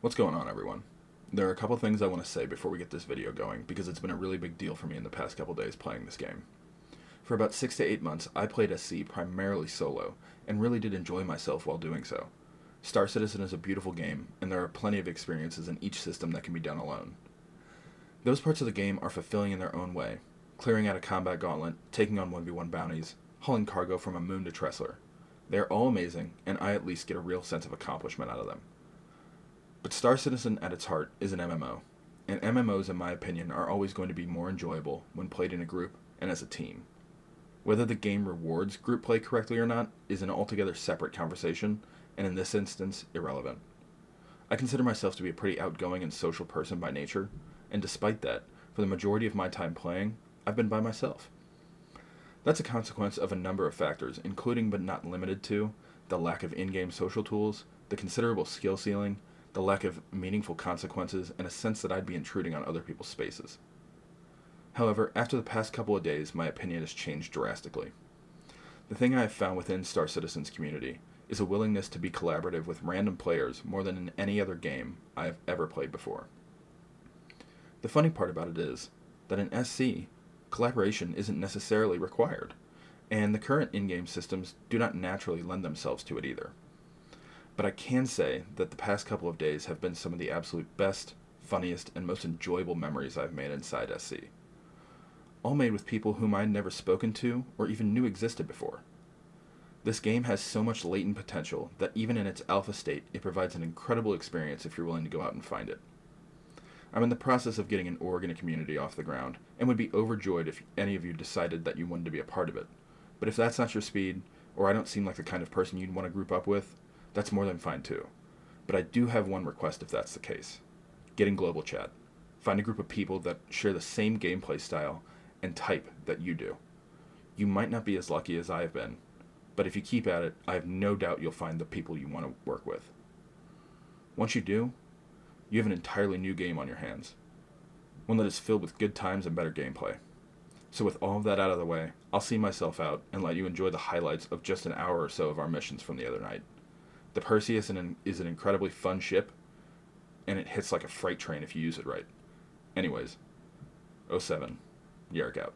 What's going on, everyone? There are a couple things I want to say before we get this video going because it's been a really big deal for me in the past couple days playing this game. For about 6 to 8 months, I played SC primarily solo and really did enjoy myself while doing so. Star Citizen is a beautiful game, and there are plenty of experiences in each system that can be done alone. Those parts of the game are fulfilling in their own way, clearing out a combat gauntlet, taking on 1v1 bounties, hauling cargo from a moon to Tressler. They are all amazing, and I at least get a real sense of accomplishment out of them. But Star Citizen at its heart is an MMO, and MMOs, in my opinion, are always going to be more enjoyable when played in a group and as a team. Whether the game rewards group play correctly or not is an altogether separate conversation, and in this instance, irrelevant. I consider myself to be a pretty outgoing and social person by nature, and despite that, for the majority of my time playing, I've been by myself. That's a consequence of a number of factors, including but not limited to the lack of in-game social tools, the considerable skill ceiling, the lack of meaningful consequences, and a sense that I'd be intruding on other people's spaces. However, after the past couple of days, my opinion has changed drastically. The thing I have found within Star Citizen's community is a willingness to be collaborative with random players more than in any other game I have ever played before. The funny part about it is that in SC, collaboration isn't necessarily required, and the current in-game systems do not naturally lend themselves to it either. But I can say that the past couple of days have been some of the absolute best, funniest, and most enjoyable memories I've made inside SC. All made with people whom I'd never spoken to or even knew existed before. This game has so much latent potential that even in its alpha state, it provides an incredible experience if you're willing to go out and find it. I'm in the process of getting an org and a community off the ground, and would be overjoyed if any of you decided that you wanted to be a part of it. But if that's not your speed, or I don't seem like the kind of person you'd want to group up with, that's more than fine too. But I do have one request if that's the case. Get in global chat. Find a group of people that share the same gameplay style and type that you do. You might not be as lucky as I have been, but if you keep at it, I have no doubt you'll find the people you want to work with. Once you do, you have an entirely new game on your hands. One that is filled with good times and better gameplay. So with all of that out of the way, I'll see myself out and let you enjoy the highlights of just an hour or so of our missions from the other night. The Perseus is an incredibly fun ship, and it hits like a freight train if you use it right. Anyways, 07, Yarrick out.